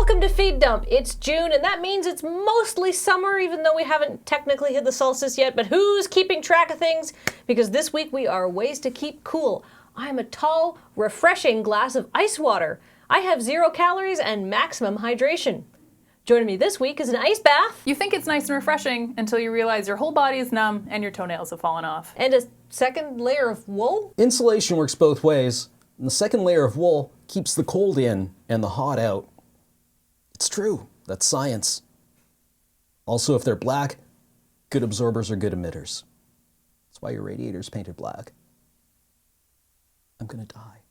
Welcome to Feed Dump. It's June, and that means it's mostly summer, even though we haven't technically hit the solstice yet. But who's keeping track of things? Because this week we are ways to keep cool. I'm a tall, refreshing glass of ice water. I have 0 calories and maximum hydration. Joining me this week is an ice bath. You think it's nice and refreshing until you realize your whole body is numb and your toenails have fallen off. And a second layer of wool. Insulation works both ways, and the second layer of wool keeps the cold in and the hot out. It's true. That's science. Also, if they're black, good absorbers are good emitters. That's why your radiator's painted black. I'm gonna die.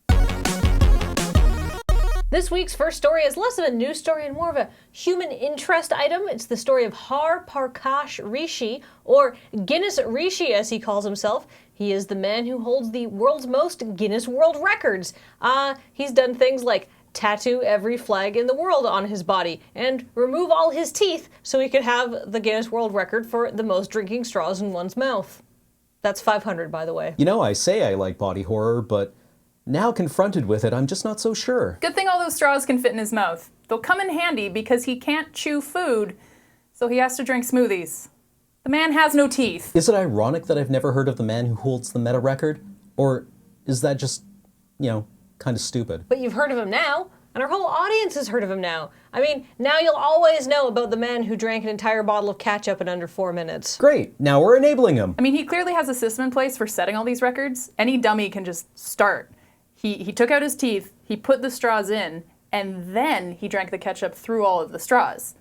This week's first story is less of a news story and more of a human interest item. It's the story of Har Parkash Rishi, or Guinness Rishi as he calls himself. He is the man who holds the world's most Guinness World Records. He's done things like tattoo every flag in the world on his body and remove all his teeth so he could have the Guinness World Record for the most drinking straws in one's mouth. That's 500, by the way. You know, I say I like body horror, but now confronted with it, I'm just not so sure. Good thing all those straws can fit in his mouth. They'll come in handy because he can't chew food, so he has to drink smoothies. The man has no teeth. Is it ironic that I've never heard of the man who holds the meta record? Or is that just, kind of stupid? But you've heard of him now, and our whole audience has heard of him now. I mean, now you'll always know about the man who drank an entire bottle of ketchup in under 4 minutes. Great, now we're enabling him. I mean, he clearly has a system in place for setting all these records. Any dummy can just start. He took out his teeth, he put the straws in, and then he drank the ketchup through all of the straws.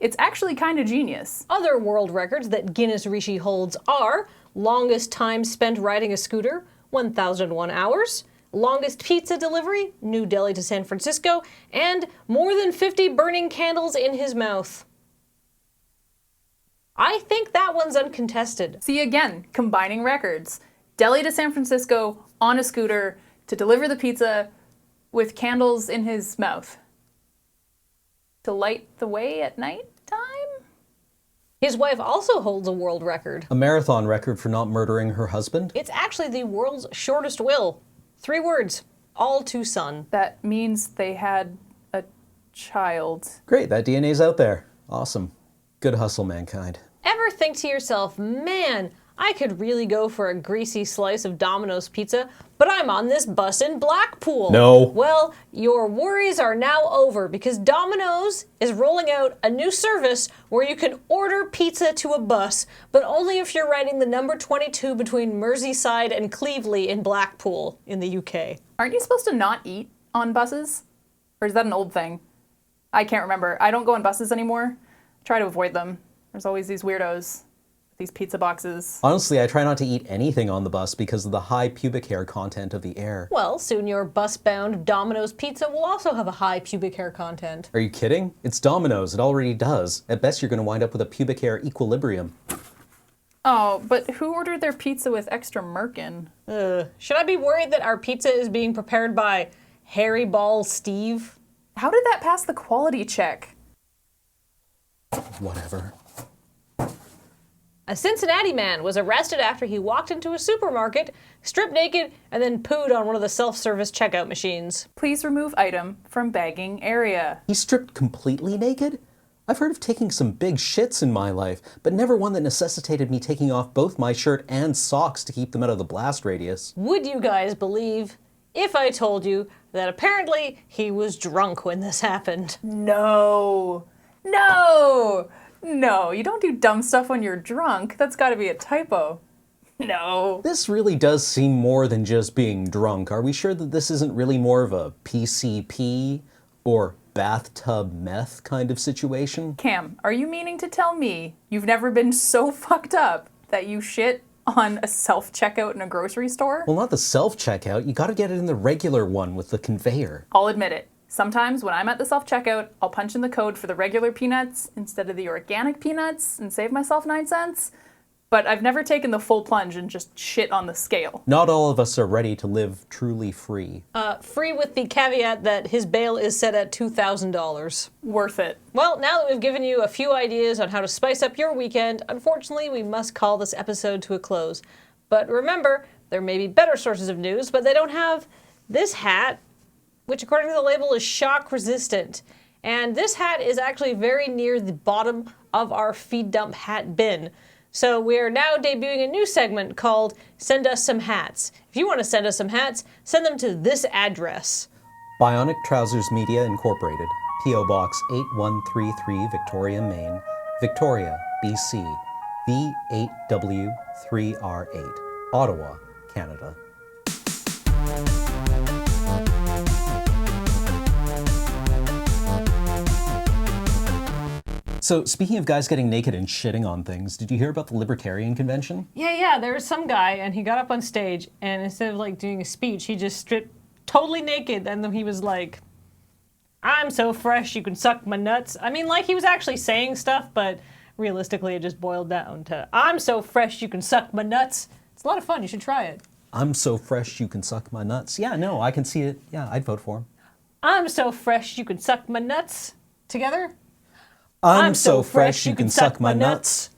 It's actually kind of genius. Other world records that Guinness Rishi holds are longest time spent riding a scooter, 1,001 hours, longest pizza delivery, New Delhi to San Francisco, and more than 50 burning candles in his mouth. I think that one's uncontested. See, again, combining records. Delhi to San Francisco on a scooter to deliver the pizza with candles in his mouth. To light the way at night time? His wife also holds a world record. A marathon record for not murdering her husband? It's actually the world's shortest will. 3 words, all to son. That means they had a child. Great, that DNA's out there. Awesome. Good hustle, mankind. Ever think to yourself, man, I could really go for a greasy slice of Domino's pizza, but I'm on this bus in Blackpool. No. Well, your worries are now over because Domino's is rolling out a new service where you can order pizza to a bus, but only if you're riding the number 22 between Merseyside and Cleveley in Blackpool in the UK. Aren't you supposed to not eat on buses? Or is that an old thing? I can't remember. I don't go on buses anymore. I try to avoid them. There's always these weirdos. These pizza boxes. Honestly, I try not to eat anything on the bus because of the high pubic hair content of the air. Well, soon your bus-bound Domino's pizza will also have a high pubic hair content. Are you kidding? It's Domino's. It already does. At best, you're going to wind up with a pubic hair equilibrium. Oh, but who ordered their pizza with extra merkin? Should I be worried that our pizza is being prepared by Hairy Ball Steve? How did that pass the quality check? Whatever. A Cincinnati man was arrested after he walked into a supermarket, stripped naked, and then pooed on one of the self-service checkout machines. Please remove item from bagging area. He stripped completely naked? I've heard of taking some big shits in my life, but never one that necessitated me taking off both my shirt and socks to keep them out of the blast radius. Would you guys believe if I told you that apparently he was drunk when this happened? No, you don't do dumb stuff when you're drunk. That's gotta be a typo. No. This really does seem more than just being drunk. Are we sure that this isn't really more of a PCP or bathtub meth kind of situation? Cam, are you meaning to tell me you've never been so fucked up that you shit on a self-checkout in a grocery store? Well, not the self-checkout. You gotta get it in the regular one with the conveyor. I'll admit it. Sometimes when I'm at the self-checkout, I'll punch in the code for the regular peanuts instead of the organic peanuts and save myself 9 cents. But I've never taken the full plunge and just shit on the scale. Not all of us are ready to live truly free. Free with the caveat that his bail is set at $2,000. Worth it. Well, now that we've given you a few ideas on how to spice up your weekend, unfortunately we must call this episode to a close. But remember, there may be better sources of news, but they don't have this hat, which according to the label is shock resistant. And this hat is actually very near the bottom of our feed dump hat bin. So we're now debuting a new segment called Send Us Some Hats. If you want to send us some hats, send them to this address. Bionic Trousers Media Incorporated, P.O. Box 8133, Victoria, Maine, Victoria, BC, V8W3R8, Ottawa, Canada. So, speaking of guys getting naked and shitting on things, did you hear about the Libertarian Convention? Yeah, there was some guy, and he got up on stage, and instead of like doing a speech, he just stripped totally naked, and then he was like, I'm so fresh you can suck my nuts. I mean, like, he was actually saying stuff, but realistically it just boiled down to, I'm so fresh you can suck my nuts. It's a lot of fun, you should try it. I'm so fresh you can suck my nuts. Yeah, no, I can see it. Yeah, I'd vote for him. I'm so fresh you can suck my nuts. Together? I'm so fresh you can suck my nuts.